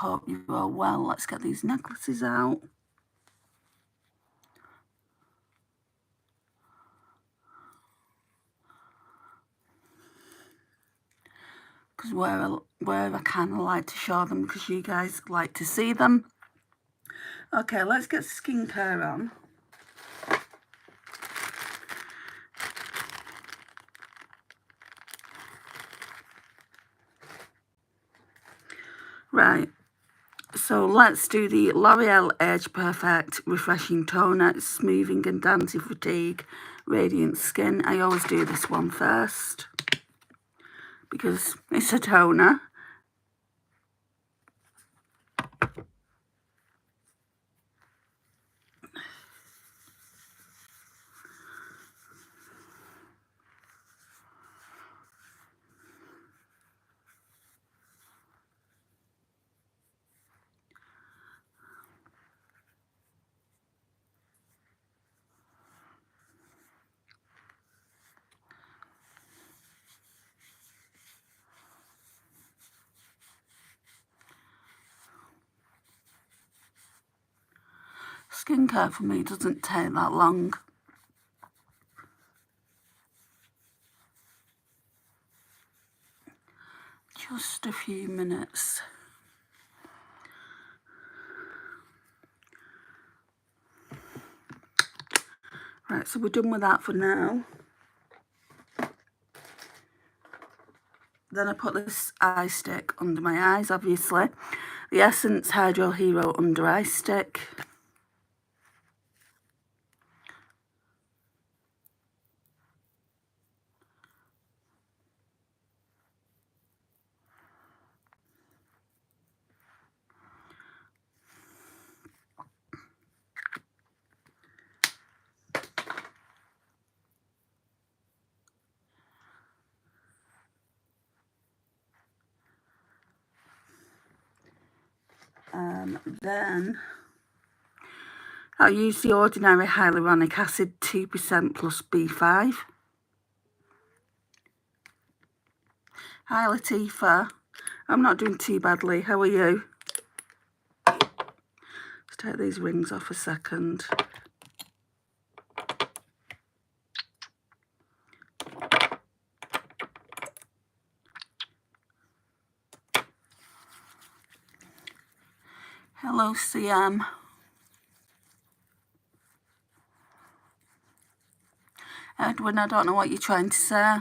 hope you're all well. Let's get these necklaces out. Because where I kind of like to show them, because you guys like to see them. Okay, let's get skincare on. Right, so let's do the L'Oreal Age Perfect Refreshing Toner, Smoothing and Anti-Fatigue Radiant Skin. I always do this one first because it's a toner. Skincare for me doesn't take that long. Just a few minutes. Right, so we're done with that for now. Then I put this eye stick under my eyes, obviously. The Essence Hydro Hero Under Eye Stick. Then I'll use the Ordinary Hyaluronic Acid 2% plus B5. Hi Latifa, I'm not doing too badly, how are you? Let's take these rings off a second. Hello CM. Edwin, I don't know what you're trying to say.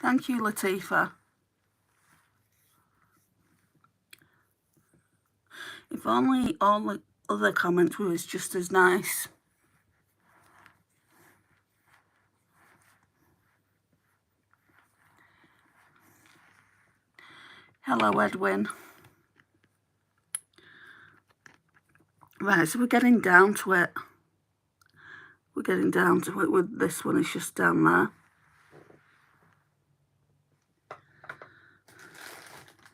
Thank you, Latifa. If only all the other comments were just as nice. Hello, Edwin. Right, so we're getting down to it. We're getting down to it with this one. It's just down there.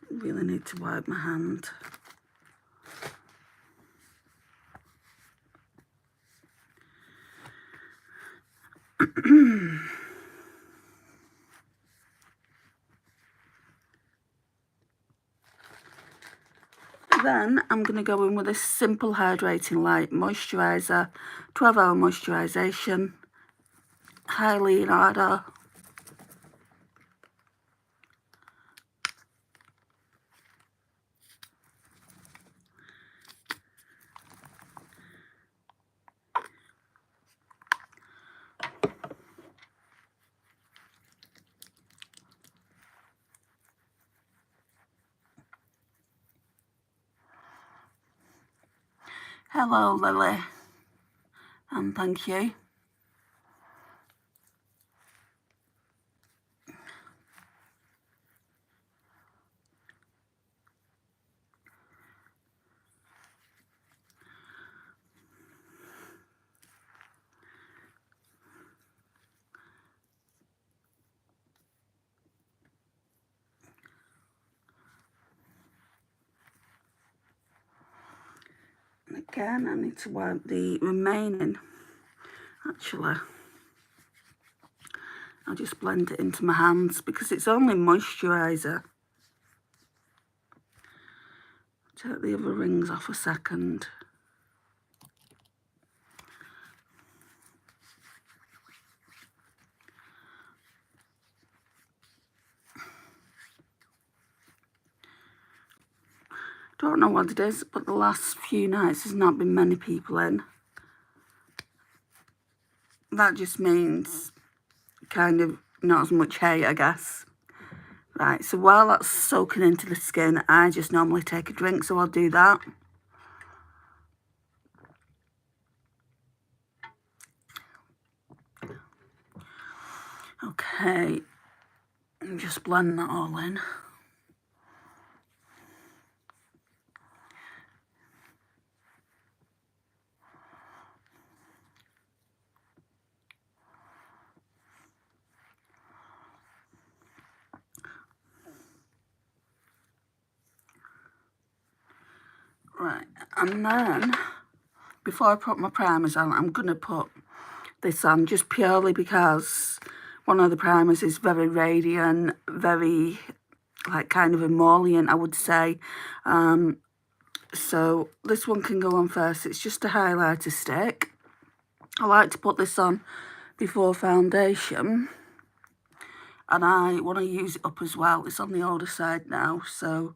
Really need to wipe my hand. Then I'm going to go in with this Simple Hydrating Light Moisturiser, 12-hour moisturisation, highly in order. Hello, Lily, and thank you. Again, I need to wipe the remaining. Actually, I'll just blend it into my hands because it's only moisturiser. Take the other rings off a second. Don't know what it is, but the last few nights there's not been many people in. That just means kind of not as much hate, I guess. Right, so while that's soaking into the skin, I just normally take a drink, so I'll do that. Okay, and just blend that all in. Right, and then, before I put my primers on, I'm going to put this on just purely because one of the primers is very radiant, very, like, kind of emollient, I would say. So this one can go on first. It's just a highlighter stick. I like to put this on before foundation. And I want to use it up as well. It's on the older side now, so...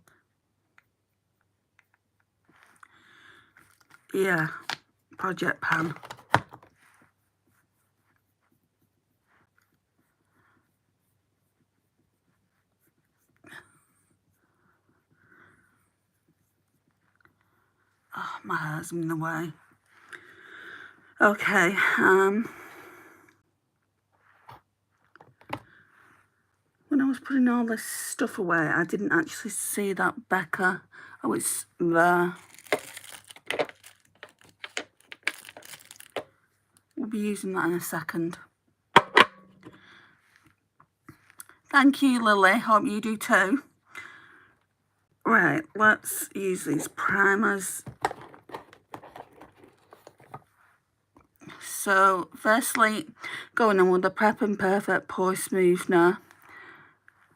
yeah, project pan. Oh, my hair's in the way. Okay, when I was putting all this stuff away, I didn't actually see that Becca. Oh, it's there. We'll be using that in a second. Thank you, Lily. Hope you do too. Right, let's use these primers. So, firstly, going on with the Prep and Perfect Pore Smoothener.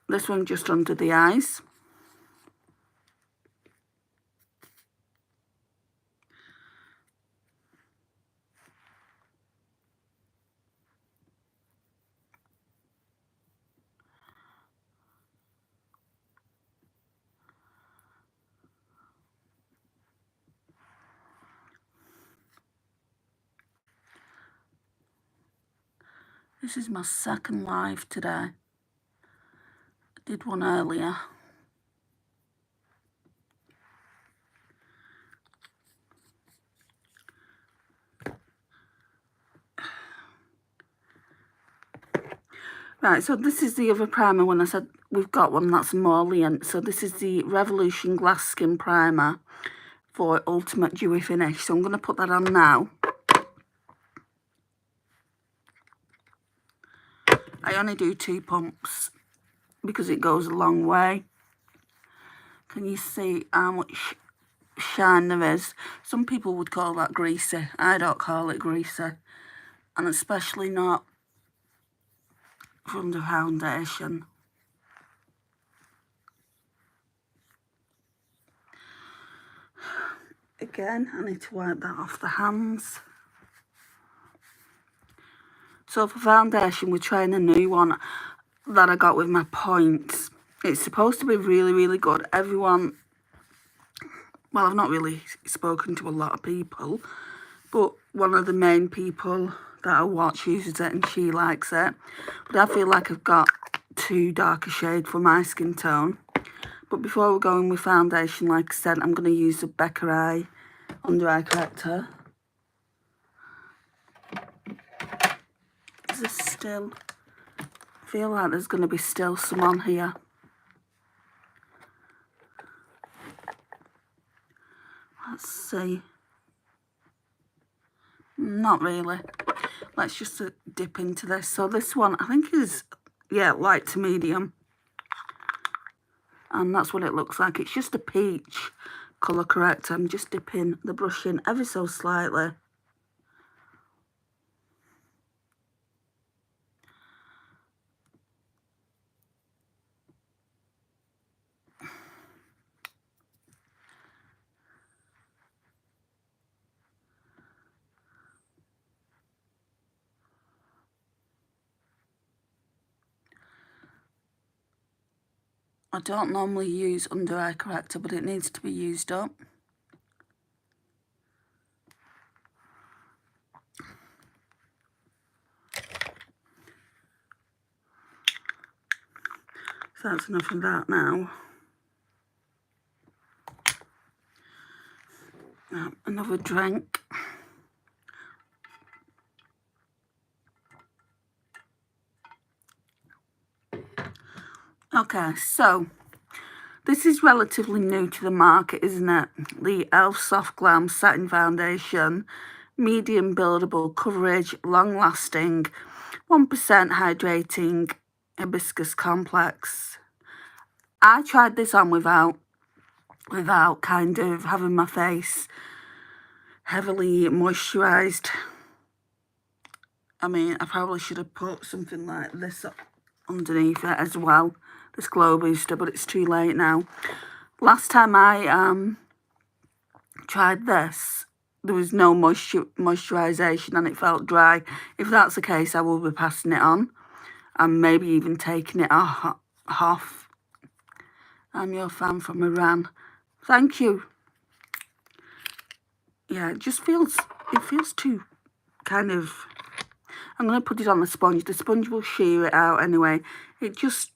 This one just under the eyes. This is my second live today. I did one earlier. Right, so this is the other primer when I said we've got one that's emollient. So this is the Revolution Glass Skin Primer for Ultimate Dewy Finish. So I'm going to put that on now. I only do 2 pumps because it goes a long way. Can you see how much shine there is? Some people would call that greasy. I don't call it greasy. And especially not from the foundation. Again, I need to wipe that off the hands. So for foundation, we're trying a new one that I got with my points. It's supposed to be really, really good. Everyone, well, I've not really spoken to a lot of people, but one of the main people that I watch uses it and she likes it. But I feel like I've got too dark a shade for my skin tone. But before we're going with foundation, like I said, I'm going to use the Becca Eye Under Eye Corrector. Is this still... I feel like there's going to be still some on here. Let's see. Not really. Let's just dip into this. So this one, I think is, yeah, light to medium. And that's what it looks like. It's just a peach colour corrector. I'm just dipping the brush in ever so slightly. I don't normally use under eye corrector, but it needs to be used up. So that's enough of that now. Another drink. Okay, so this is relatively new to the market, isn't it? The e.l.f. Soft Glam Satin Foundation, medium buildable coverage, long-lasting, 1% hydrating hibiscus complex. I tried this on without kind of having my face heavily moisturised. I mean, I probably should have put something like this underneath it as well, this glow booster, but it's too late now. Last time I tried this, there was no moisturisation and it felt dry. If that's the case, I will be passing it on and maybe even taking it off. I'm your fan from Iran. Thank you. Yeah, it feels too kind of... I'm going to put it on the sponge. The sponge will shear it out anyway. It just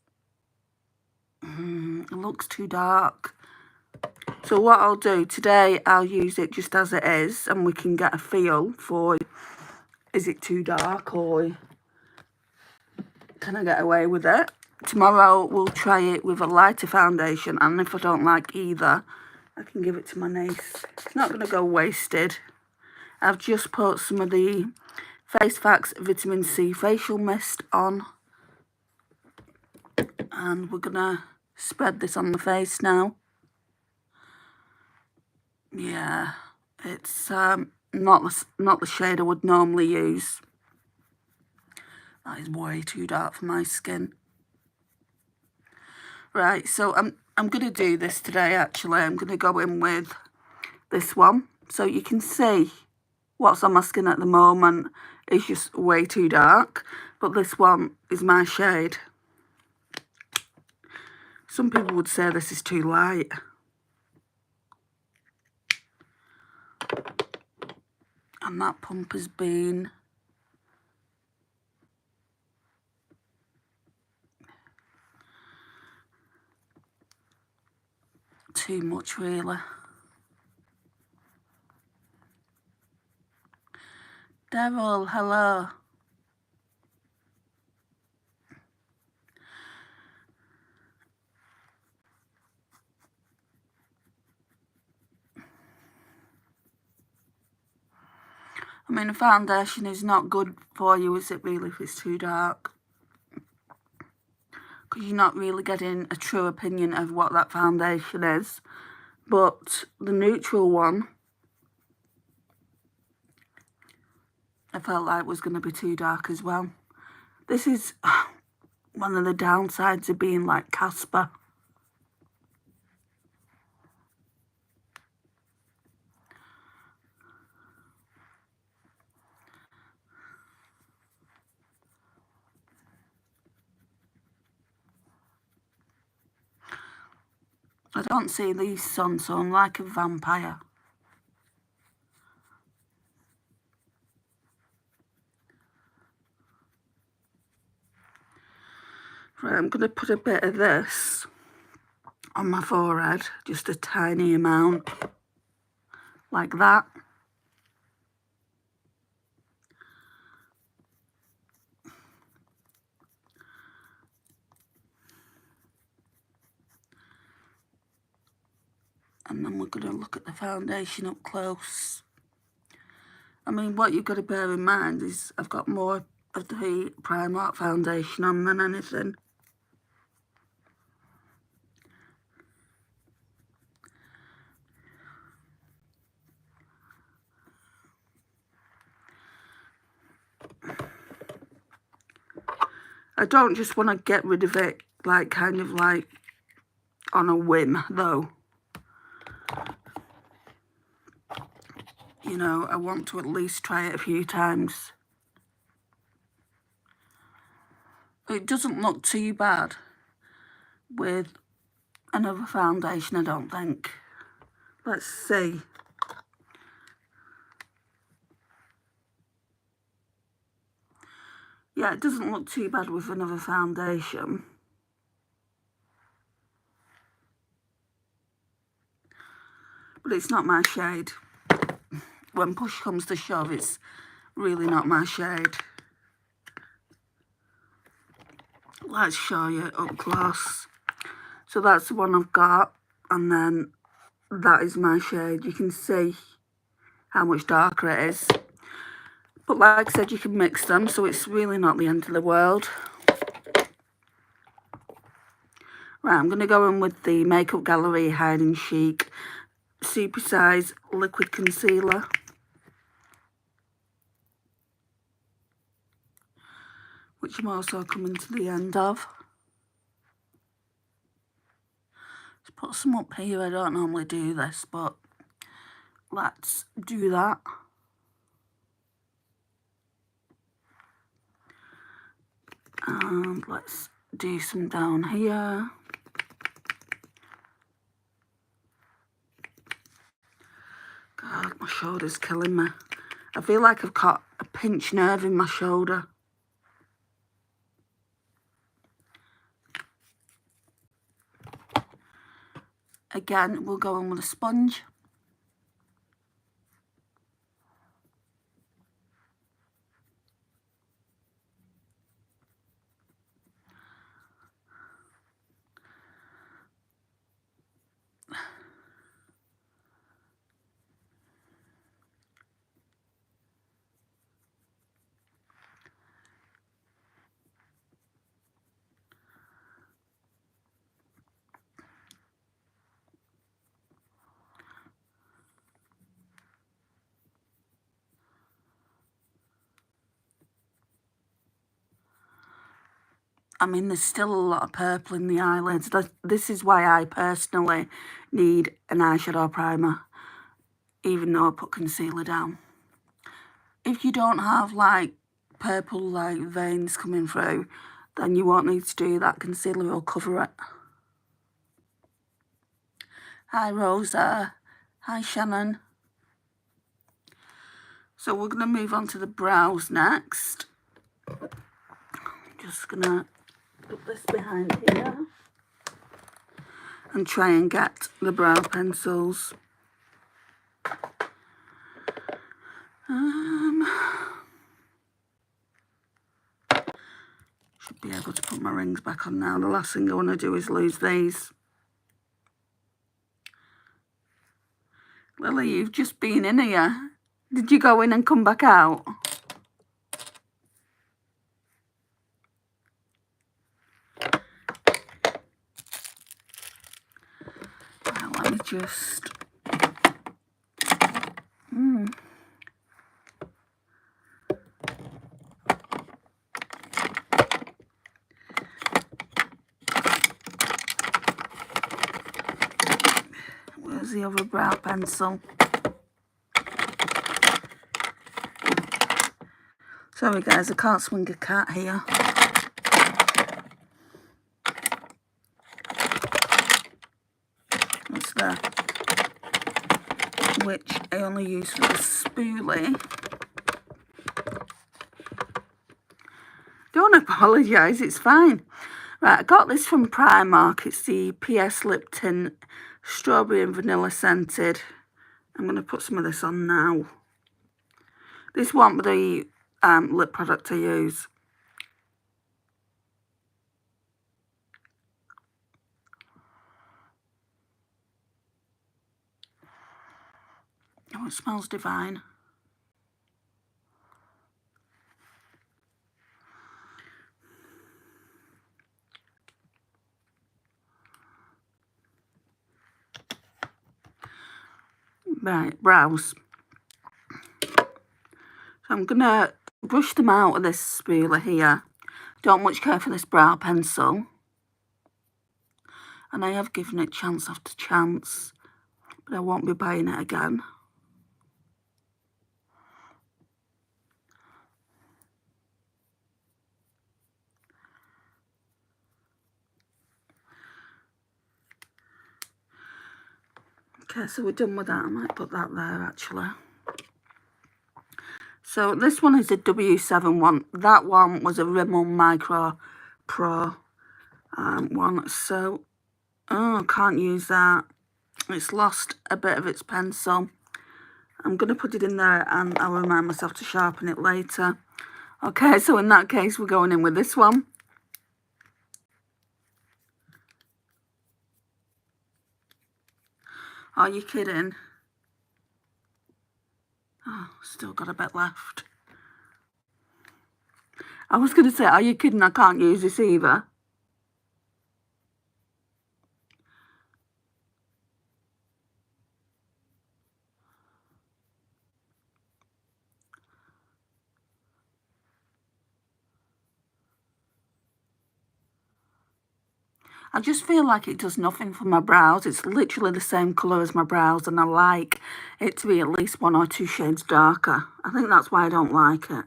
it looks too dark. So what I'll do today, I'll use it just as it is, and we can get a feel for, is it too dark or can I get away with it? Tomorrow we'll try it with a lighter foundation, and if I don't like either, I can give it to my niece. It's not going to go wasted. I've just put some of the Face Facts Vitamin C Facial Mist on. And we're going to spread this on the face now. Yeah, it's not the shade I would normally use. That is way too dark for my skin. Right, so I'm going to do this today actually. I'm going to go in with this one. So you can see what's on my skin at the moment is just way too dark. But this one is my shade. Some people would say this is too light. And that pump has been too much really. Daryl, hello. I mean, a foundation is not good for you, is it really, if it's too dark? Because you're not really getting a true opinion of what that foundation is. But the neutral one, I felt like was going to be too dark as well. This is one of the downsides of being like Casper. I don't see these sun, so I'm like a vampire. Right, I'm going to put a bit of this on my forehead, just a tiny amount, like that. And then we're going to look at the foundation up close. I mean, what you've got to bear in mind is I've got more of the Primark foundation on than anything. I don't just want to get rid of it, like, kind of like on a whim, though. You know, I want to at least try it a few times. It doesn't look too bad with another foundation, I don't think. Let's see. Yeah, it doesn't look too bad with another foundation. But it's not my shade. When push comes to shove, it's really not my shade. Let's show you up close. So that's the one I've got, and then that is my shade. You can see how much darker it is. But like I said, you can mix them, so it's really not the end of the world. Right, I'm going to go in with the Makeup Gallery Hide and Chic Super Size Liquid Concealer. Which I'm also coming to the end of. Let's put some up here. I don't normally do this, but let's do that. And let's do some down here. God, my shoulder's killing me. I feel like I've got a pinched nerve in my shoulder. Again, we'll go in with a sponge. I mean, there's still a lot of purple in the eyelids. This is why I personally need an eyeshadow primer, even though I put concealer down. If you don't have, like, purple, like, veins coming through, then you won't need to do that. Concealer will cover it. Hi, Rosa. Hi, Shannon. So we're going to move on to the brows next. Just going to put this behind here and try and get the brow pencils. Should be able to put my rings back on now. The last thing I want to do is lose these. Lily, you've just been in here. Did you go in and come back out? Well, let me just... Where's the other brow pencil? Sorry guys, I can't swing a cat here. That's there. Which I only use for the spoolie. Don't apologise, it's fine. Right, I got this from Primark. It's the PS Lip Tint Strawberry and Vanilla Scented. I'm going to put some of this on now. This won't be the lip product I use. Oh, it smells divine. Right, brows. So I'm going to brush them out of this spooler here. Don't much care for this brow pencil. And I have given it chance after chance, but I won't be buying it again. Okay, so we're done with that. I might put that there actually. So this one is a W7 one. That one was a Rimmel Micro Pro one. So, oh, can't use that. It's lost a bit of its pencil. I'm going to put it in there and I'll remind myself to sharpen it later. Okay, so in that case, we're going in with this one. Are you kidding? Oh, still got a bit left. I was going to say, are you kidding? I can't use this either. I just feel like it does nothing for my brows. It's literally the same colour as my brows, and I like it to be at least 1 or 2 shades darker. I think that's why I don't like it.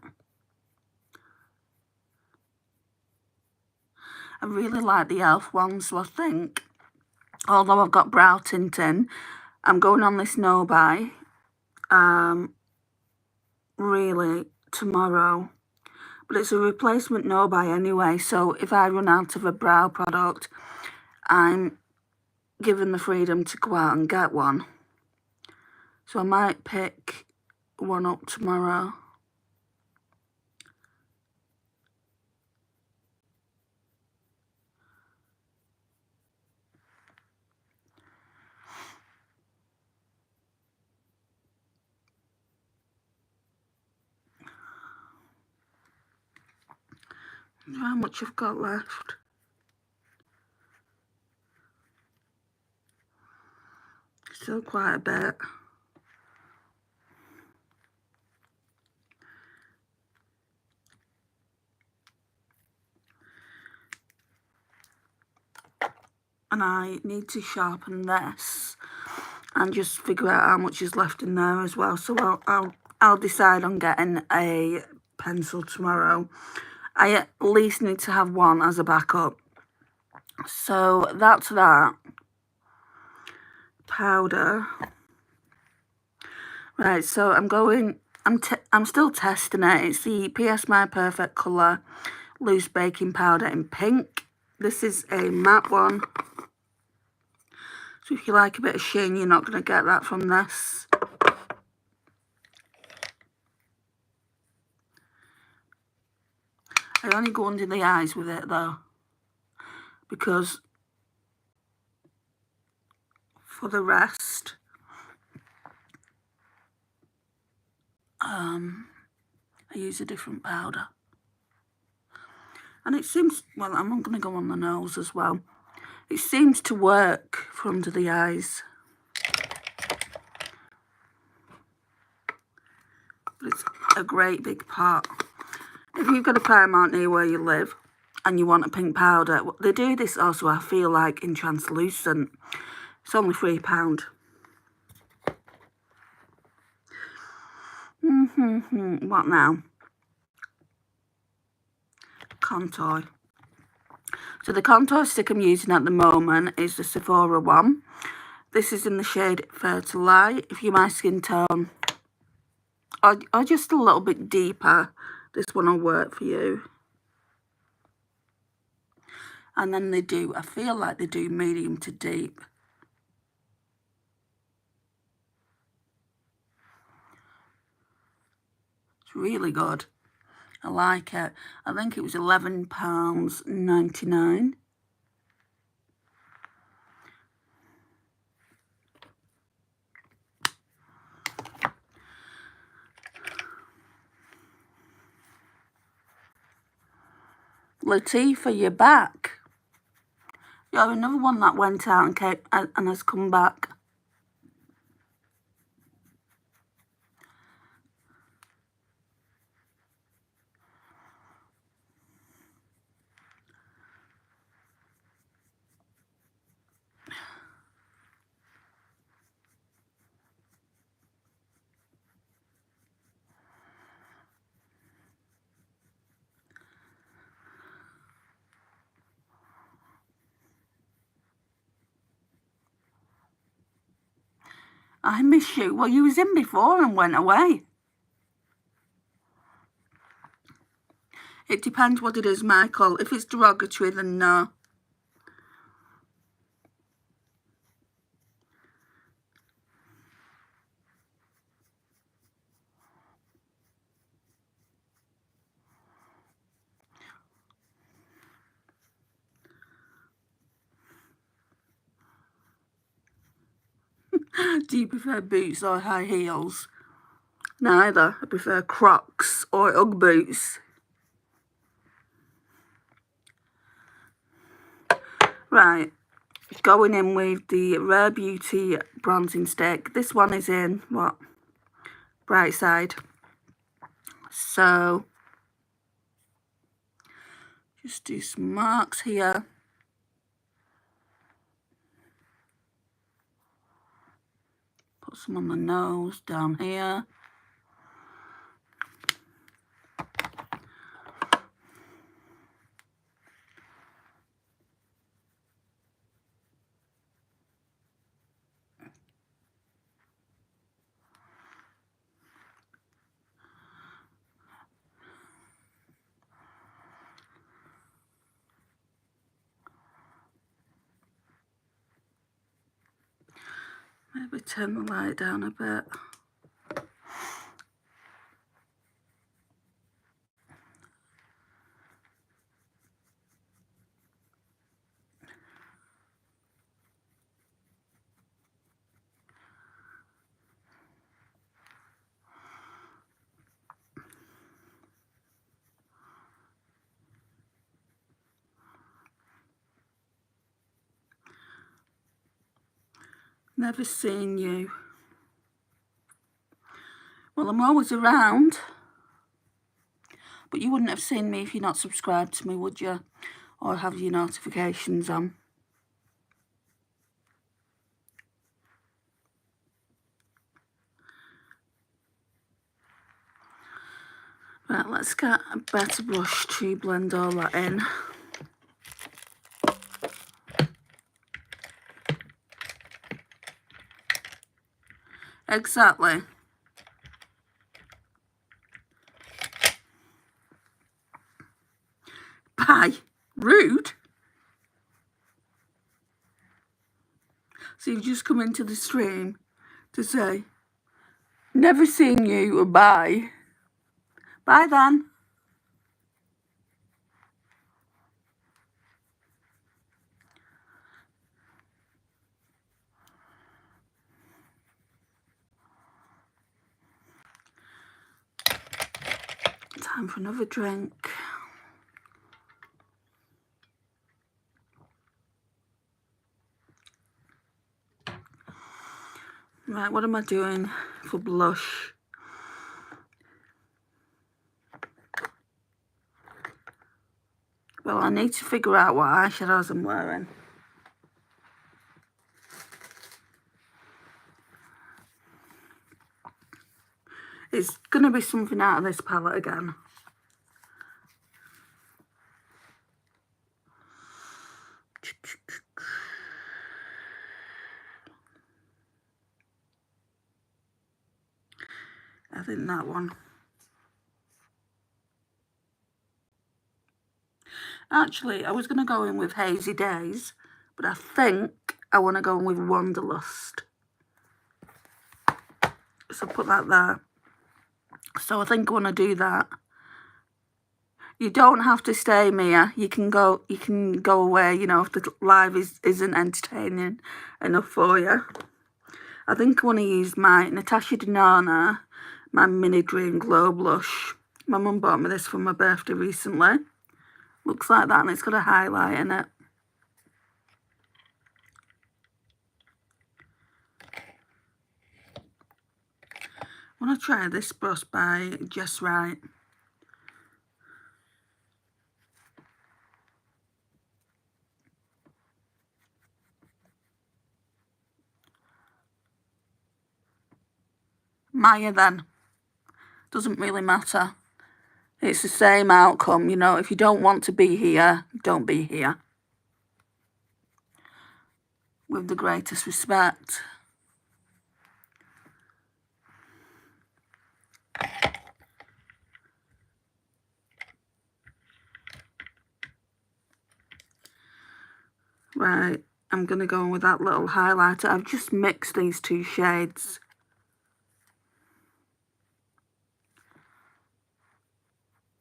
I really like the e.l.f. one, so I think, although I've got brow tint in, I'm going on this no-buy really tomorrow. But it's a replacement no-buy anyway, so if I run out of a brow product, I'm given the freedom to go out and get one. So I might pick one up tomorrow. How much I've got left? Still quite a bit. And I need to sharpen this and just figure out how much is left in there as well. So I'll decide on getting a pencil tomorrow. I at least need to have one as a backup. So that's that. Powder. Right, so I'm still testing it. It's the PS My Perfect Colour Loose Baking Powder in pink. This is a matte one. So if you like a bit of sheen, you're not going to get that from this. I only go under the eyes with it though, because for the rest, I use a different powder. And it seems, well, I'm going to go on the nose as well. It seems to work for under the eyes. But it's a great big pot. If you've got a Paramount near where you live and you want a pink powder, they do this also, I feel like, in translucent. It's only £3. What now? Contour. So the contour stick I'm using at the moment is the Sephora one. This is in the shade Fair to Light. If you're my skin tone, or just a little bit deeper, this one will work for you. And then they do, I feel like they do medium to deep. It's really good. I like it. I think it was £11.99. Latifah, you're back. You're another one that went out and came and has come back. I miss you. Well, you was in before and went away. It depends what it is, Michael. If it's derogatory, then no. Do you prefer boots or high heels? Neither. I prefer Crocs or Ugg boots. Right. Going in with the Rare Beauty bronzing stick. This one is in, what? Bright Side. So, just do some marks here. Put some on the nose down here. Maybe turn the light down a bit. Never seen you. Well, I'm always around. But you wouldn't have seen me if you're not subscribed to me, would you? Or have your notifications on. Right, let's get a better brush to blend all that in. Exactly. Bye. Rude. So you've just come into the stream to say, never seen you, bye. Bye then. Time for another drink. Right, what am I doing for blush? Well, I need to figure out what eyeshadows I'm wearing. It's going to be something out of this palette again. I think that one. Actually, I was going to go in with Hazy Days, but I think I want to go in with Wanderlust. So put that there. So I think I want to do that. You don't have to stay, Mia. You can go away, you know, if the live isn't entertaining enough for you. I think I want to use my Natasha Denona, my Mini Dream Glow Blush. My mum bought me this for my birthday recently. Looks like that, and it's got a highlight in it. I want to try this brush by Just Right. Maya then. Doesn't really matter. It's the same outcome, you know. If you don't want to be here, don't be here. With the greatest respect. Right, I'm going to go in with that little highlighter. I've just mixed these two shades.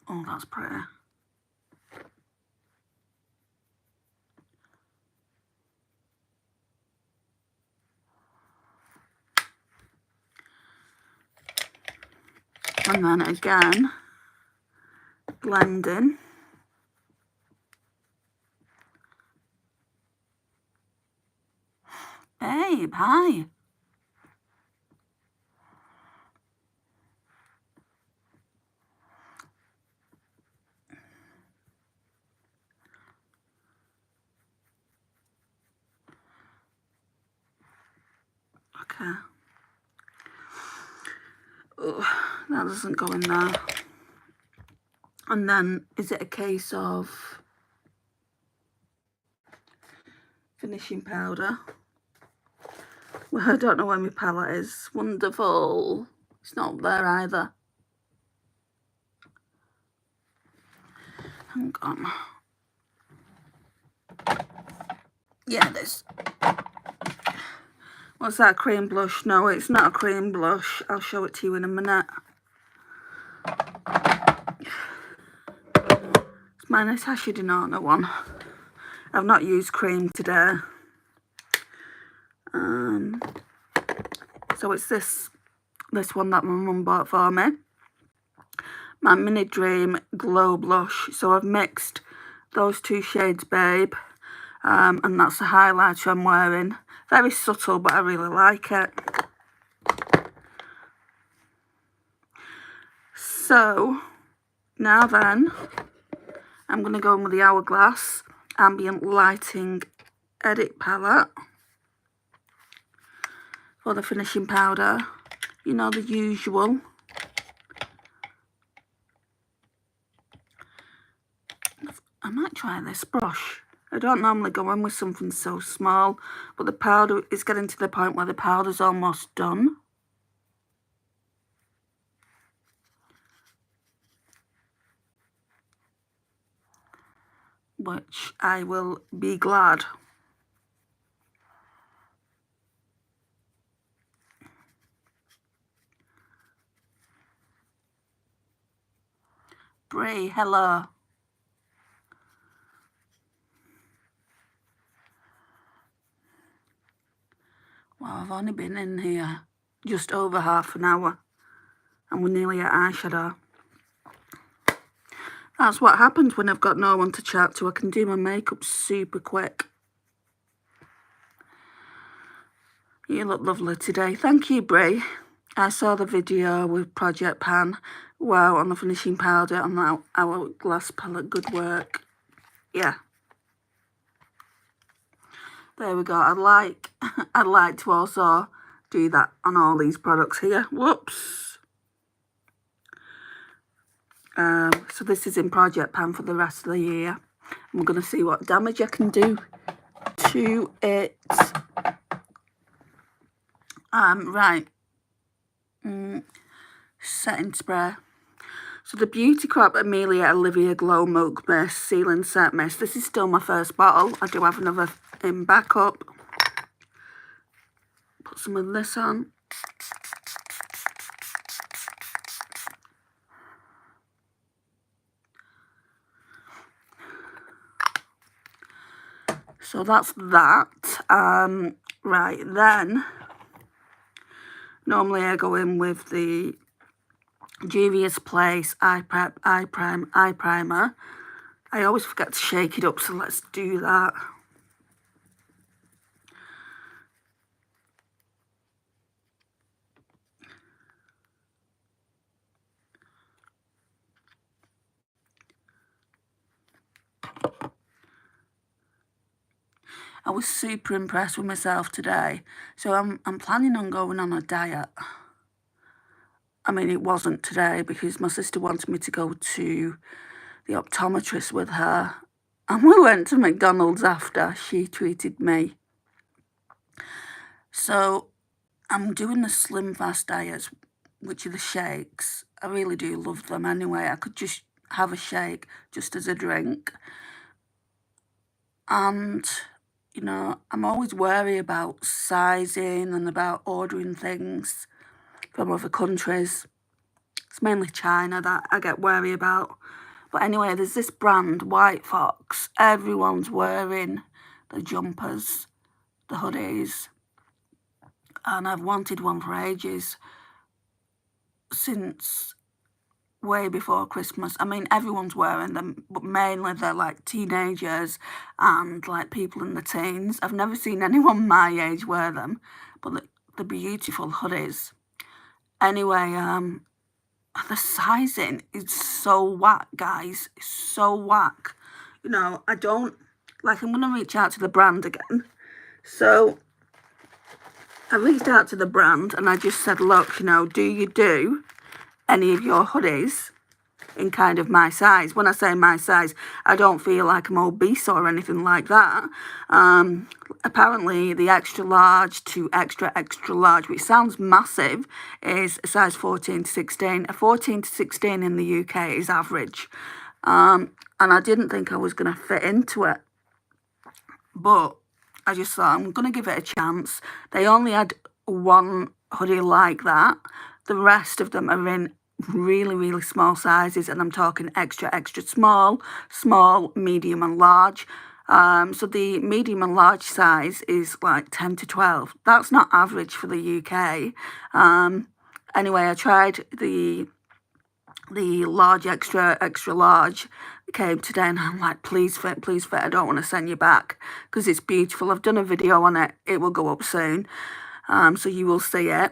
Oh, that's pretty. And then again, blending. Babe, hi. Okay. Oh, that doesn't go in there. And then, is it a case of finishing powder? Well, I don't know where my palette is. Wonderful. It's not there either. Hang on. Yeah, it is. What's that, cream blush? No, it's not a cream blush. I'll show it to you in a minute. It's my Natasha Denona one. I've not used cream today. So it's this one that my mum bought for me. My Mini Dream Glow Blush. So I've mixed those two shades, babe. And that's the highlighter I'm wearing. Very subtle, but I really like it. So, now then, I'm going to go in with the Hourglass Ambient Lighting Edit Palette for the finishing powder. You know, the usual. I might try this brush. I don't normally go in with something so small, but the powder is getting to the point where the powder's almost done. Which I will be glad. Brie, hello. Well, I've only been in here just over half an hour and we're nearly at eyeshadow. That's what happens when I've got no one to chat to. I can do my makeup super quick. You look lovely today. Thank you, Brie. I saw the video with Project Pan. Wow, on the finishing powder on that Hourglass palette. Good work. Yeah. There we go. I'd like to also do that on all these products here. Whoops. So this is in Project Pan for the rest of the year. I'm going to see what damage I can do to it. Right. Setting spray. So the Beauty Crop Amelia Olivia Glow Milk Mist Sealing Set Mist. This is still my first bottle. I do have another in backup. Put some of this on. So that's that. Right, then, normally I go in with the Juvia's Place Eye Primer. I always forget to shake it up, so let's do that. I was super impressed with myself today. So I'm planning on going on a diet. I mean, it wasn't today because my sister wanted me to go to the optometrist with her. And we went to McDonald's after. She treated me. So I'm doing the Slim Fast diet which are the shakes. I really do love them anyway. I could just have a shake just as a drink. And, you know, I'm always wary about sizing and about ordering things from other countries. It's mainly China that I get wary about. But anyway, there's this brand, White Fox. Everyone's wearing the jumpers, the hoodies. And I've wanted one for ages, since way before Christmas. I mean, everyone's wearing them, but mainly they're like teenagers and like people in the teens. I've never seen anyone my age wear them, but they're beautiful hoodies. Anyway, the sizing is so whack, guys. It's so whack. You know, I don't, like, I'm going to reach out to the brand again. So I reached out to the brand and I just said, look, you know, do you do any of your hoodies in kind of my size? When I say my size, I don't feel like I'm obese or anything like that. Apparently the extra large to extra large, which sounds massive, is a size 14 to 16. A 14 to 16 in the UK is average. And I didn't think I was going to fit into it. But I just thought I'm going to give it a chance. They only had one hoodie like that. The rest of them are in really, really small sizes, and I'm talking extra small, medium and large. So the medium and large size is like 10 to 12. That's not average for the UK. Anyway, I tried the large, extra large. It came today and I'm like, please fit, I don't want to send you back because it's beautiful. I've done a video on it. It will go up soon, so you will see it.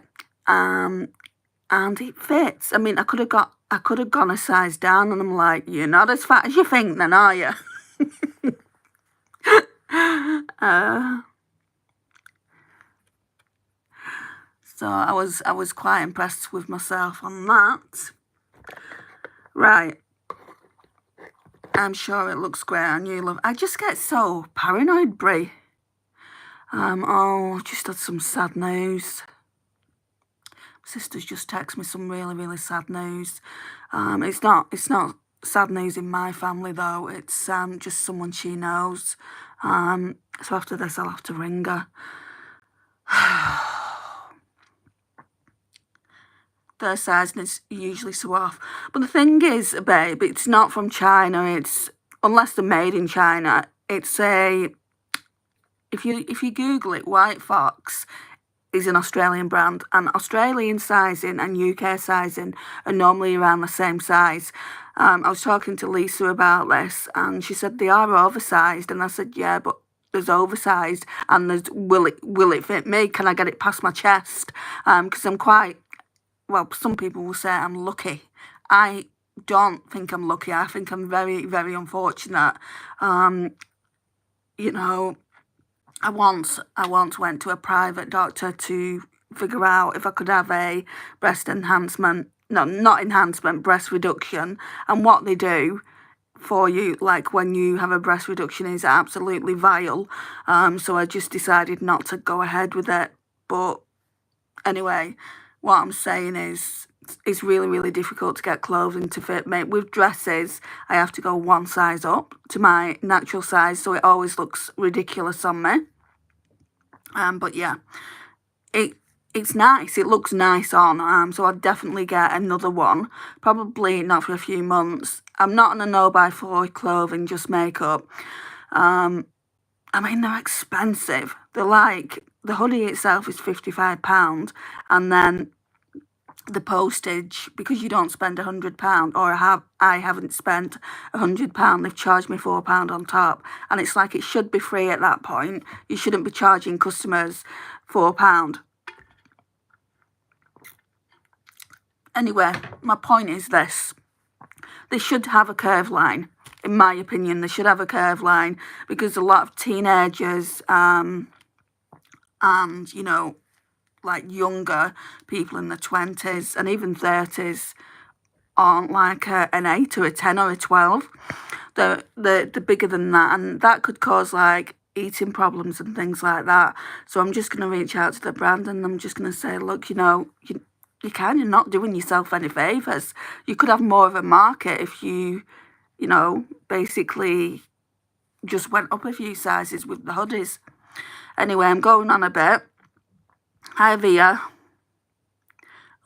And it fits. I mean, I could have gone a size down, and I'm like, you're not as fat as you think then, are you? So I was quite impressed with myself on that. Right. I'm sure it looks great on you, love. I just get so paranoid, Brie. Oh, just had some sad news. Sister's just texted me some really, really sad news. It's not sad news in my family though. It's just someone she knows. So after this, I'll have to ring her. Their size is usually so off. But the thing is, babe, it's not from China. It's, unless they're made in China, it's a, if you Google it, White Fox is an Australian brand, and Australian sizing and UK sizing are normally around the same size. I was talking to Lisa about this, and she said they are oversized, and I said, yeah, but there's oversized, and there's will it fit me? Can I get it past my chest? Because I'm quite, well, some people will say I'm lucky. I don't think I'm lucky. I think I'm very, very unfortunate. You know, I once went to a private doctor to figure out if I could have a breast enhancement, no, not enhancement, breast reduction. And what they do for you, like when you have a breast reduction, is absolutely vile. So I just decided not to go ahead with it. But anyway, what I'm saying is it's really, really difficult to get clothing to fit me. With dresses, I have to go one size up to my natural size, so it always looks ridiculous on me. But yeah, it's nice. It looks nice on. So I'd definitely get another one. Probably not for a few months. I'm not on a no-buy-4 clothing, just makeup. I mean, they're expensive. They're like, the hoodie itself is £55, and then the postage, because you don't spend £100, or I haven't spent £100, they've charged me £4 on top, and it's like it should be free at that point. You shouldn't be charging customers £4. Anyway, my point is this: they should have a curve line. In my opinion, they should have a curve line, because a lot of teenagers and, you know, like younger people in the 20s and even 30s aren't like an 8 or a 10 or a 12. They're bigger than that, and that could cause like eating problems and things like that. So I'm just going to reach out to the brand, and I'm just going to say, look, you know, you're kind of not doing yourself any favours. You could have more of a market if you know, basically just went up a few sizes with the hoodies. Anyway, I'm going on a bit. Hi, Via.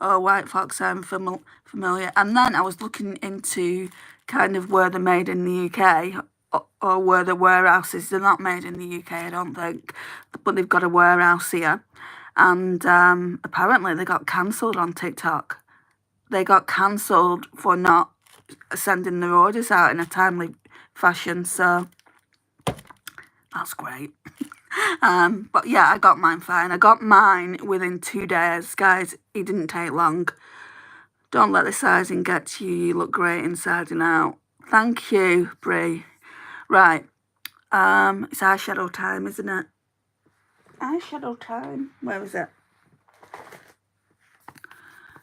Oh, White Fox, I'm familiar. And then I was looking into kind of where they're made in the UK, or where the warehouses. They're not made in the UK, I don't think, but they've got a warehouse here. And apparently they got cancelled on TikTok. They got cancelled for not sending their orders out in a timely fashion, so that's great. But yeah, I got mine fine. I got mine within 2 days. Guys, it didn't take long. Don't let the sizing get to you. You look great inside and out. Thank you, Brie. Right. It's eyeshadow time, isn't it? Eyeshadow time. Where is it?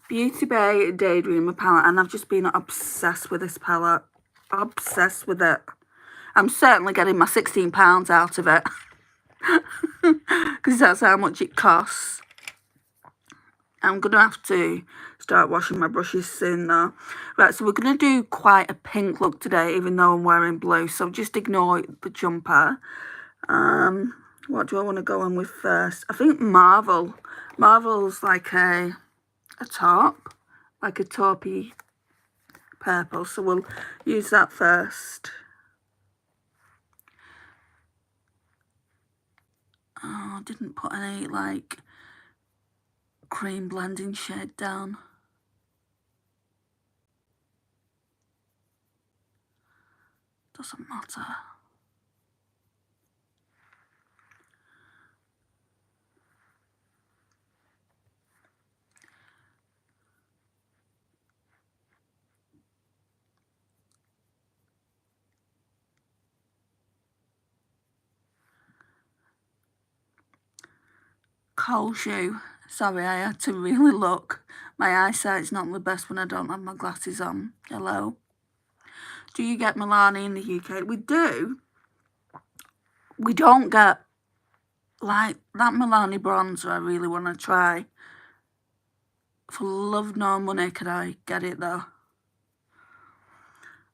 Beauty Bay Daydreamer palette. And I've just been obsessed with this palette. Obsessed with it. I'm certainly getting my £16 out of it. Because that's how much it costs. I'm going to have to start washing my brushes soon though. Right, so we're going to do quite a pink look today, even though I'm wearing blue. So just ignore the jumper. What do I want to go on with first? I think Marvel. Marvel's like a taupe. Like a taupey purple. So we'll use that first. Oh, I didn't put any like cream blending shade down. Doesn't matter. Cold shoe. Sorry, I had to really look. My eyesight's not the best when I don't have my glasses on. Hello. Do you get Milani in the UK? We do. We don't get, like, that Milani bronzer I really want to try. For love nor money could I get it though.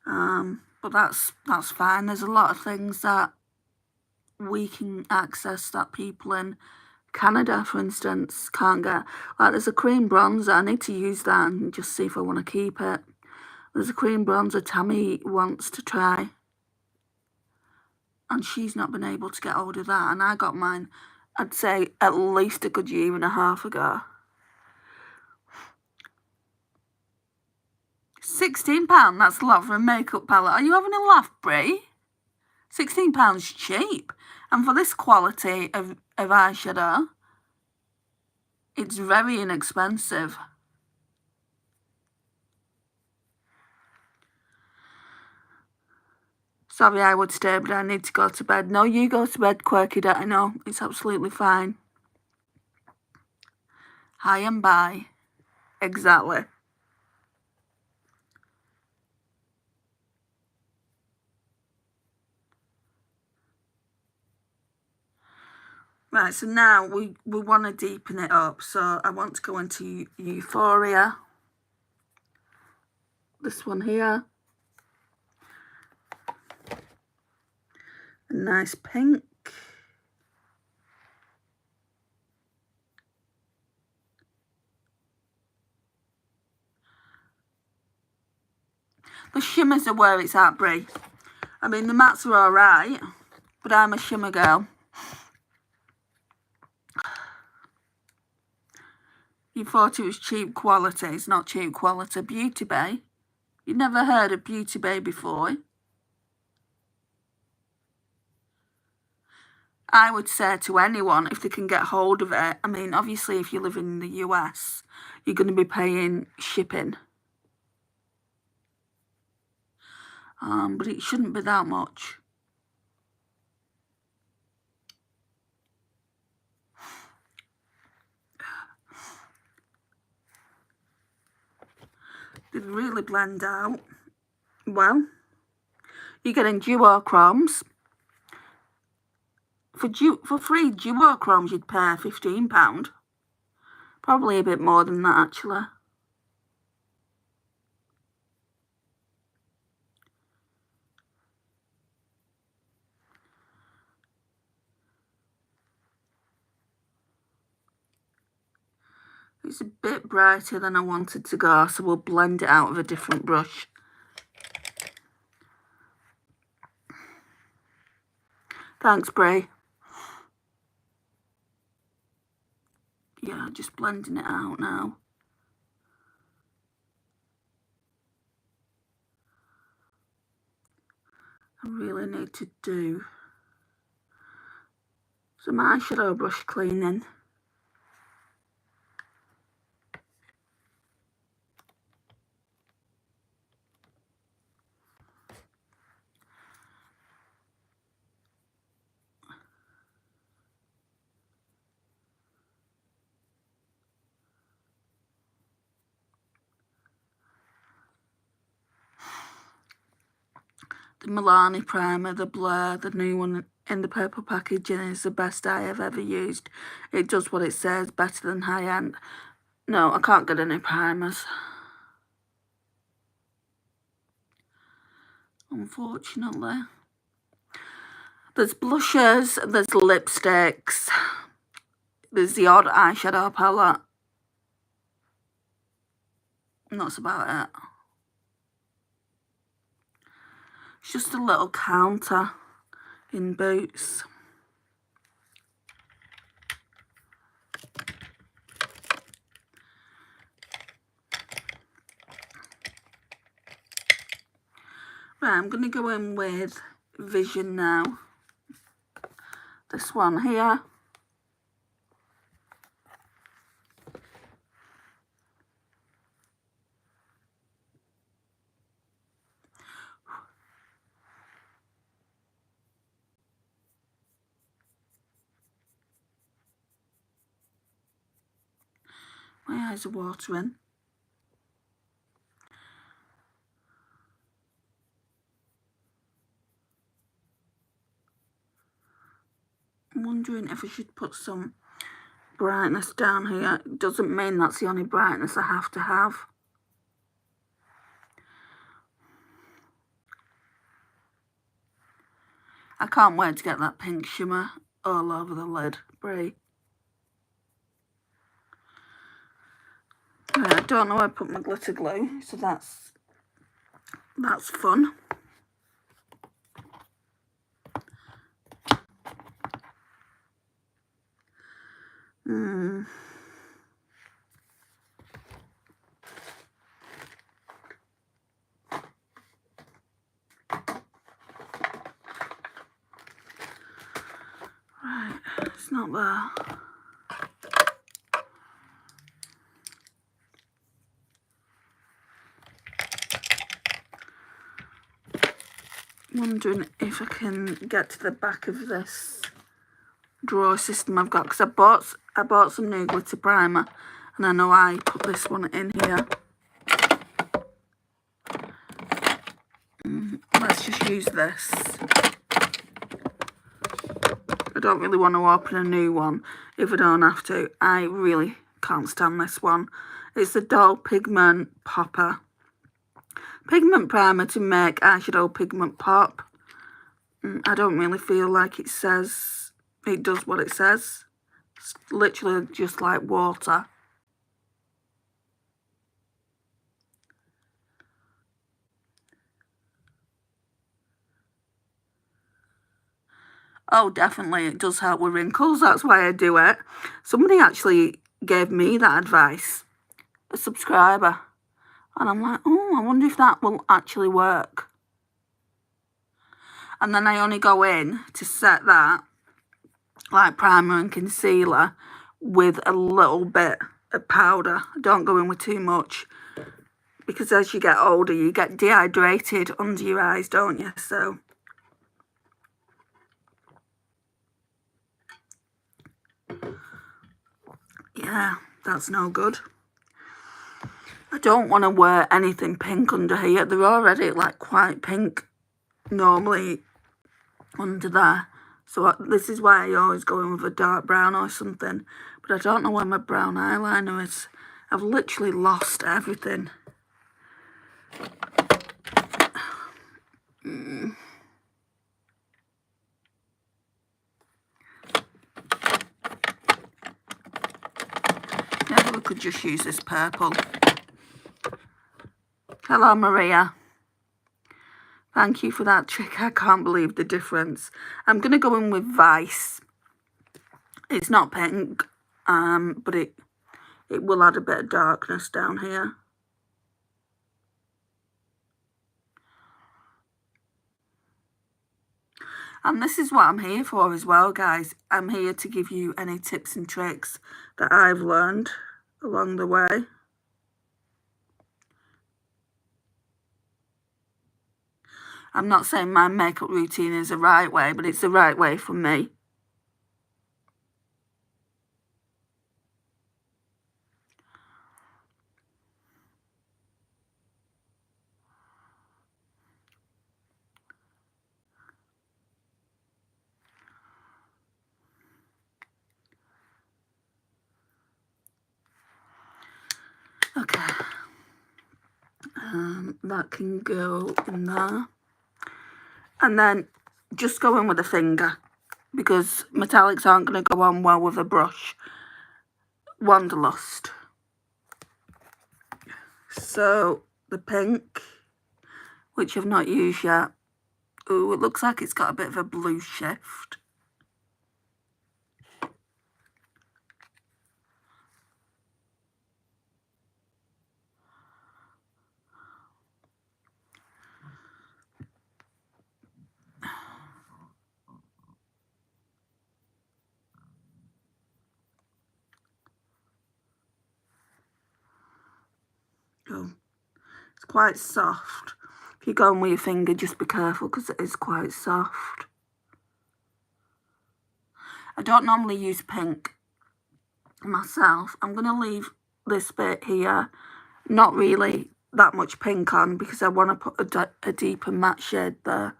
But that's fine. There's a lot of things that we can access that people in Canada, for instance, can't get. Like, there's a cream bronzer. I need to use that and just see if I want to keep it. There's a cream bronzer Tammy wants to try. And she's not been able to get hold of that. And I got mine, I'd say, at least a good year and a half ago. £16, that's a lot for a makeup palette. Are you having a laugh, Brie? £16 cheap. And for this quality of eyeshadow, it's very inexpensive. Sorry, I would stay, but I need to go to bed. No, you go to bed, Quirky Dad. I know, it's absolutely fine. Hi and bye. Exactly. Right, so now we want to deepen it up. So I want to go into Euphoria. This one here. A nice pink. The shimmers are where it's at, Brie. I mean, the mattes are alright, but I'm a shimmer girl. You thought it was cheap quality. It's not cheap quality. Beauty Bay. You've never heard of Beauty Bay before? I would say to anyone, if they can get hold of it, I mean, obviously, if you live in the US, you're going to be paying shipping. But it shouldn't be that much. They really blend out well. You're getting duochromes. For free duochromes, you'd pay £15. Probably a bit more than that, actually. It's a bit brighter than I wanted to go, so we'll blend it out with a different brush. Thanks, Bray. Yeah, just blending it out now. I really need to do some eyeshadow brush cleaning. The Milani primer, the Blur, the new one in the purple packaging, is the best I have ever used. It does what it says, better than high-end. No, I can't get any primers, unfortunately. There's blushes, there's lipsticks, there's the odd eyeshadow palette. And that's about it. It's just a little counter in Boots. Right, I'm going to go in with Vision now. This one here. My eyes are watering. I'm wondering if I should put some brightness down here. It doesn't mean that's the only brightness I have to have. I can't wait to get that pink shimmer all over the lid. Brie. I don't know where I put my glitter glue, so that's fun. Right, it's not there. Wondering if I can get to the back of this drawer system I've got, because I bought some new glitter primer, and I know I put this one in here. Let's just use this. I don't really want to open a new one if I don't have to. I really can't stand this one. It's the Doll Pigment Popper pigment primer to make eyeshadow pigment pop. I don't really feel like it does what it says. It's literally just like water. Oh, definitely, it does help with wrinkles. That's why I do it. Somebody actually gave me that advice, a subscriber. And I'm like, oh, I wonder if that will actually work. And then I only go in to set that, like primer and concealer, with a little bit of powder. I don't go in with too much, because as you get older, you get dehydrated under your eyes, don't you? So yeah, that's no good. I don't want to wear anything pink under here. They're already like quite pink normally under there. So this is why I always go in with a dark brown or something. But But I don't know where my brown eyeliner is. I've literally lost everything. Maybe we could just use this purple. Hello, Maria. Thank you for that trick. I can't believe the difference. I'm going to go in with Vice. It's not pink, but it will add a bit of darkness down here. And this is what I'm here for as well, guys. I'm here to give you any tips and tricks that I've learned along the way. I'm not saying my makeup routine is the right way, but it's the right way for me. Okay. That can go in there. And then just go in with a finger, because metallics aren't going to go on well with a brush. Wanderlust. So the pink, which I've not used yet. Ooh, it looks like it's got a bit of a blue shift. Oh, it's quite soft. If you go in with your finger, just be careful because it is quite soft. I don't normally use pink myself. I'm going to leave this bit here, not really that much pink on, because I want to put a deeper matte shade there.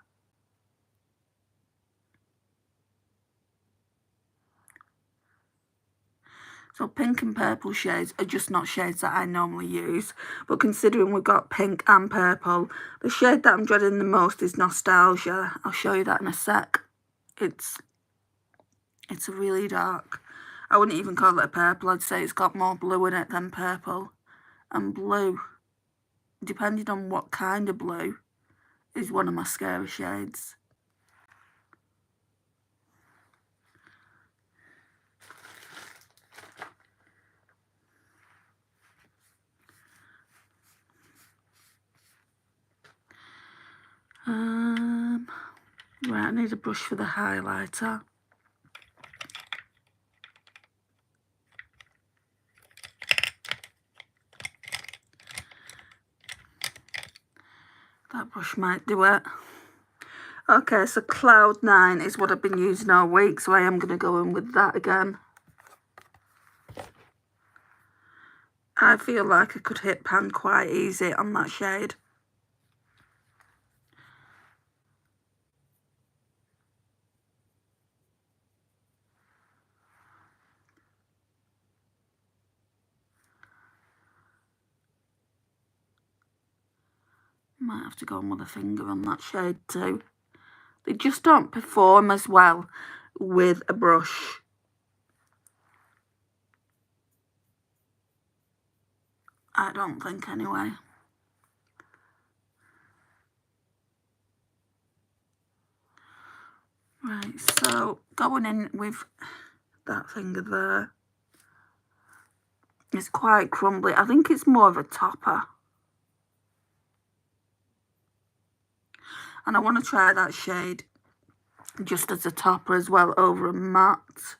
So pink and purple shades are just not shades that I normally use. But considering we've got pink and purple, the shade that I'm dreading the most is Nostalgia. I'll show you that in a sec. It's really dark. I wouldn't even call it a purple. I'd say it's got more blue in it than purple. And blue, depending on what kind of blue, is one of my scary shades. Right, I need a brush for the highlighter. That brush might do it. Okay, so Cloud 9 is what I've been using all week, so I am going to go in with that again. I feel like I could hit pan quite easy on that shade. Might have to go in with a finger on that shade too. They just don't perform as well with a brush. I don't think anyway. Right, so going in with that finger there. It's quite crumbly. I think it's more of a topper. And I want to try that shade just as a topper as well over a matte.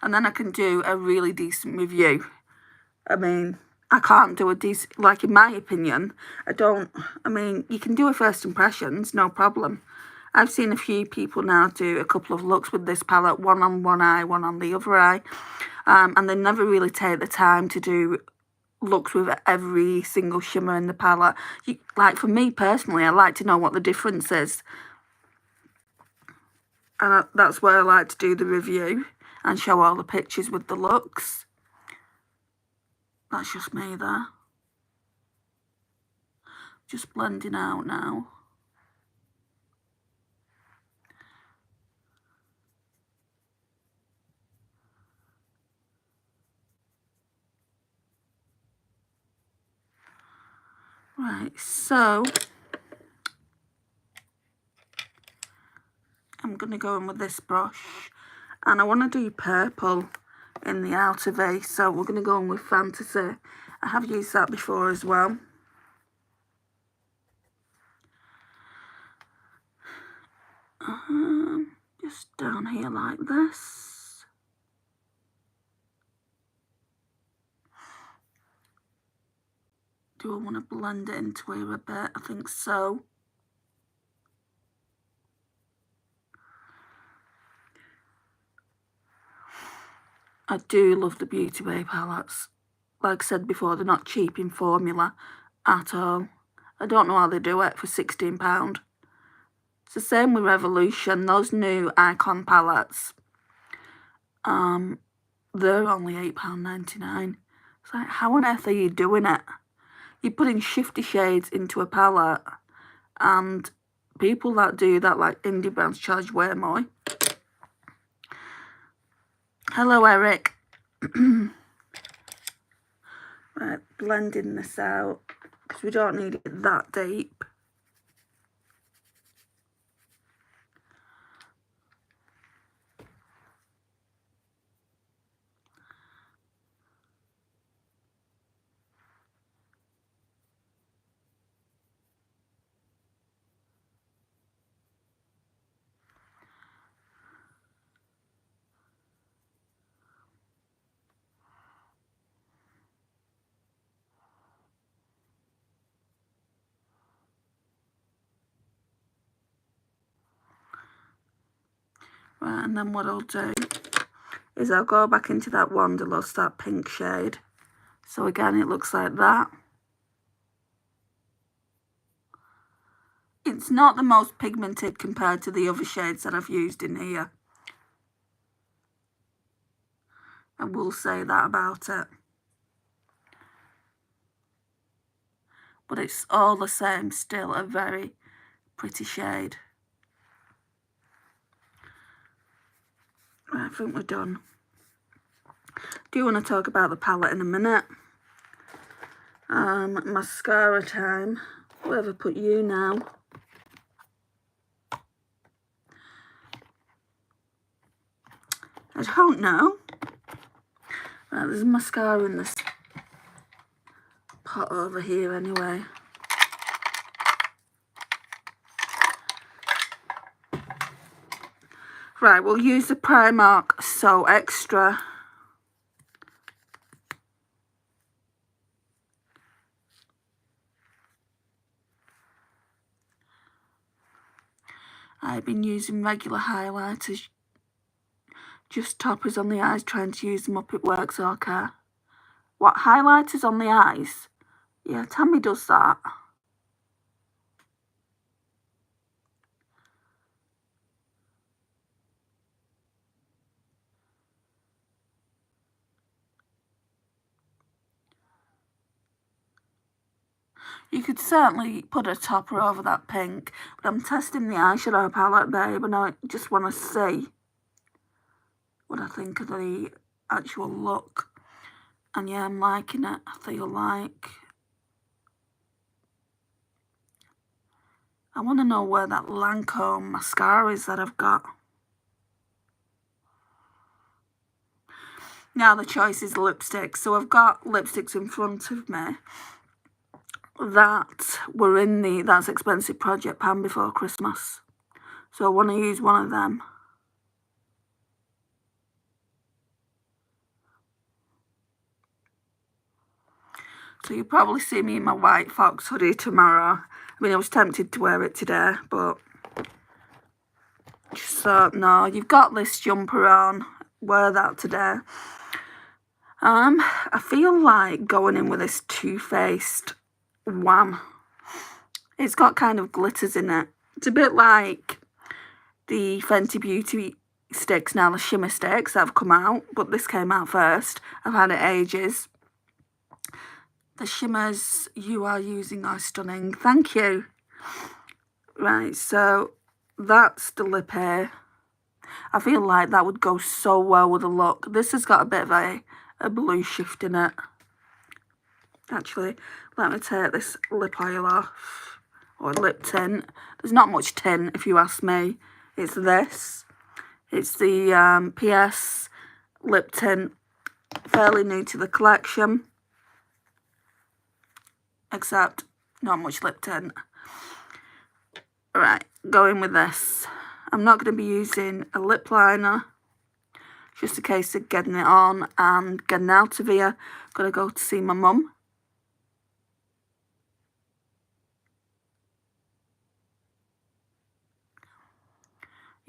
And then I can do a really decent review. I mean, I can't do a decent, like in my opinion, I mean, you can do a first impressions, no problem. I've seen a few people now do a couple of looks with this palette, one on one eye, one on the other eye. And they never really take the time to do looks with every single shimmer in the palette. Like for me personally, I like to know what the difference is. And that's where I like to do the review and show all the pictures with the looks. That's just me there. Just blending out now. Right, so I'm going to go in with this brush, and I want to do purple in the outer V, so we're going to go in with Fantasy. I have used that before as well. Just down here like this. Do I want to blend it into here a bit? I think so. I do love the Beauty Bay palettes. Like I said before, they're not cheap in formula at all. I don't know how they do it for £16. It's the same with Revolution. Those new Icon palettes, they're only £8.99. It's like, how on earth are you doing it? You're putting 50 shades into a palette, and people that do that, like indie brands, charge way more. Hello, Eric. Right, blending this out because we don't need it that deep. Right, and then what I'll do is I'll go back into that Wanderlust, that pink shade. So again, it looks like that. It's not the most pigmented compared to the other shades that I've used in here. I will say that about it. But it's all the same, still a very pretty shade. Right, I think we're done. Do you want to talk about the palette in a minute? Mascara time. Where have I put you now? I don't know. Right, there's mascara in this pot over here anyway. Right, we'll use the Primark So Extra. I've been using regular highlighters, just toppers on the eyes, trying to use them up. It works okay. What, highlighters on the eyes? Yeah, Tammy does that. You could certainly put a topper over that pink, but I'm testing the eyeshadow palette, babe, and I just want to see what I think of the actual look. And yeah, I'm liking it, I feel like. I want to know where that Lancome mascara is that I've got. Now the choice is lipsticks. So I've got lipsticks in front of me that were in the That's Expensive Project pan before Christmas. So I want to use one of them. So you'll probably see me in my white fox hoodie tomorrow. I mean, I was tempted to wear it today, but just thought, no, you've got this jumper on, wear that today. I feel like going in with this Too Faced Wham. It's got kind of glitters in it. It's a bit like the Fenty Beauty sticks now, the shimmer sticks that have come out, but this came out first. I've had it ages. The shimmers you are using are stunning. Thank you. Right, so that's the lip here. I feel like that would go so well with the look. This has got a bit of a blue shift in it. Actually, let me take this lip oil off, or lip tint. There's not much tint, if you ask me. It's this. It's the PS lip tint, fairly new to the collection, except not much lip tint. Right, going with this. I'm not going to be using a lip liner. Just a case of getting it on and getting out of here. Got to go to see my mum.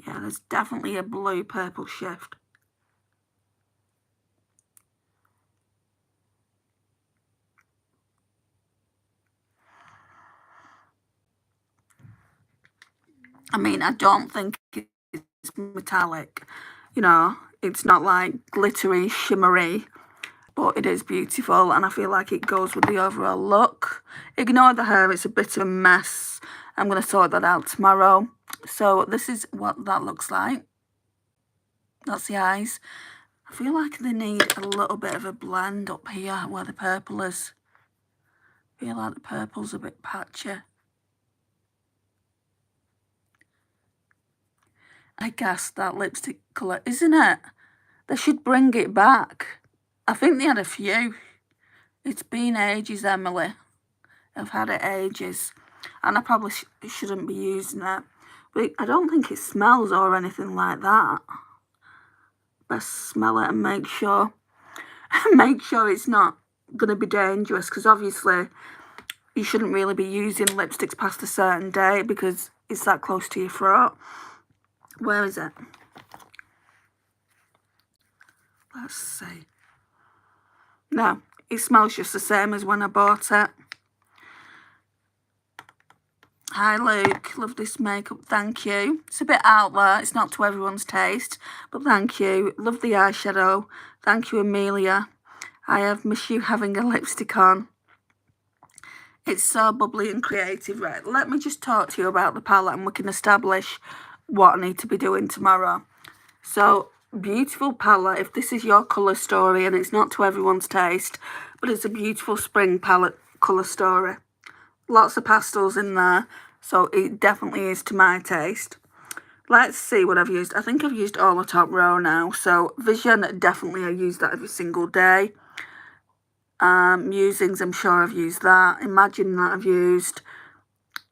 Yeah, there's definitely a blue-purple shift. I mean, I don't think it's metallic. You know, it's not like glittery, shimmery, but it is beautiful, and I feel like it goes with the overall look. Ignore the hair, it's a bit of a mess. I'm going to sort that out tomorrow. So this is what that looks like. That's the eyes. I feel like they need a little bit of a blend up here where the purple is. I feel like the purple's a bit patchy. I guess that lipstick colour, isn't it? They should bring it back. I think they had a few. It's been ages, Emily. I've had it ages. And I probably shouldn't be using it. But I don't think it smells or anything like that. Best smell it and make sure it's not going to be dangerous, because obviously you shouldn't really be using lipsticks past a certain day because it's that close to your throat. Where is it? Let's see. No, it smells just the same as when I bought it. Hi Luke, love this makeup, thank you. It's a bit out there, it's not to everyone's taste, but thank you. Love the eyeshadow, thank you Amelia. I have missed you having a lipstick on. It's so bubbly and creative. Right, let me just talk to you about the palette and we can establish what I need to be doing tomorrow. So, beautiful palette, if this is your colour story, and it's not to everyone's taste, but it's a beautiful spring palette colour story. Lots of pastels in there, so it definitely is to my taste. Let's see what I've used. I think I've used all the top row now. So Vision, definitely I use that every single day. Musings, I'm sure I've used that. Imagine that I've used.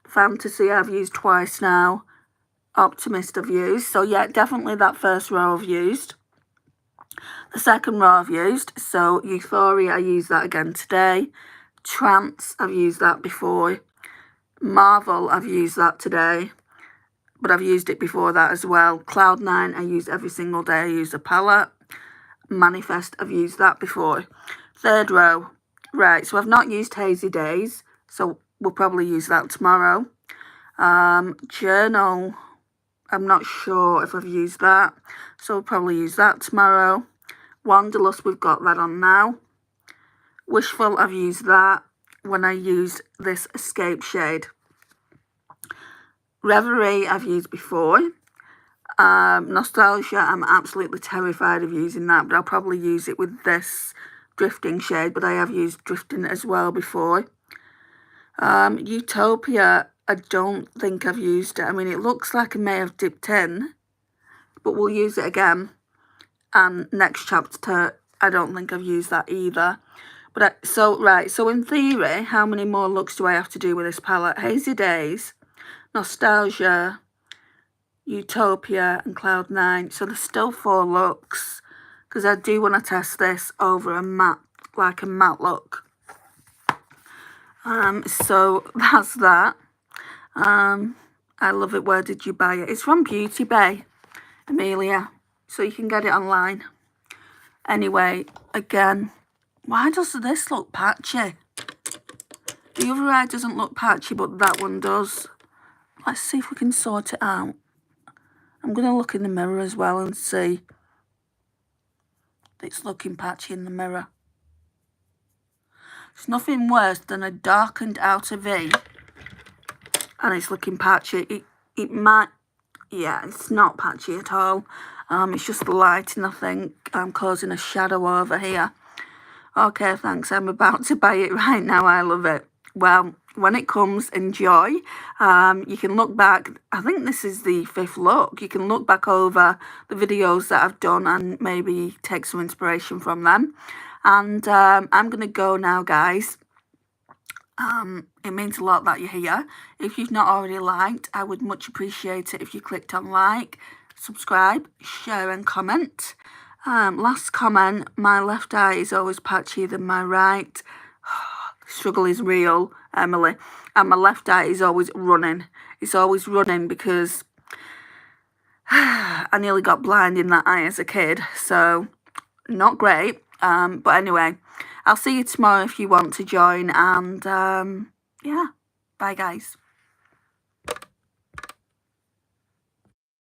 Fantasy, I've used twice now. Optimist, I've used. So yeah, definitely that first row I've used. The second row I've used. So Euphoria, I used that again today. Trance, I've used that before. Marvel, I've used that today, but I've used it before that as well. Cloud9, I use every single day. I use a palette. Manifest, I've used that before. Third row, right, so I've not used Hazy Days, so we'll probably use that tomorrow. Journal, I'm not sure if I've used that, so we'll probably use that tomorrow. Wanderlust, we've got that on now. Wishful, I've used that when I used this Escape shade. Reverie, I've used before. Nostalgia, I'm absolutely terrified of using that, but I'll probably use it with this Drifting shade, but I have used Drifting as well before. Utopia, I don't think I've used it. I mean, it looks like I may have dipped in, but we'll use it again. And next chapter, I don't think I've used that either. But so in theory, how many more looks do I have to do with this palette? Hazy Days, Nostalgia, Utopia and Cloud9. So there's still 4 looks, because I do want to test this over a matte, like a matte look. So that's that. I love it. Where did you buy it? It's from Beauty Bay, Amelia, so you can get it online. Anyway, again, why does this look patchy? The other eye doesn't look patchy, but that one does. Let's see if we can sort it out. I'm going to look in the mirror as well and see. It's looking patchy in the mirror. It's nothing worse than a darkened outer V and it's looking patchy. It might, yeah, it's not patchy at all. It's just the lighting, I think. I'm causing a shadow over here. Okay, thanks. I'm about to buy it right now. I love it. Well, when it comes, enjoy. You can look back. I think this is the 5th look. You can look back over the videos that I've done and maybe take some inspiration from them. And I'm going to go now, guys. It means a lot that you're here. If you've not already liked, I would much appreciate it if you clicked on like, subscribe, share and comment. Last comment, my left eye is always patchier than my right. Struggle is real, Emily. And my left eye is always running. It's always running because I nearly got blind in that eye as a kid. So, not great. But anyway, I'll see you tomorrow if you want to join. And yeah, bye guys.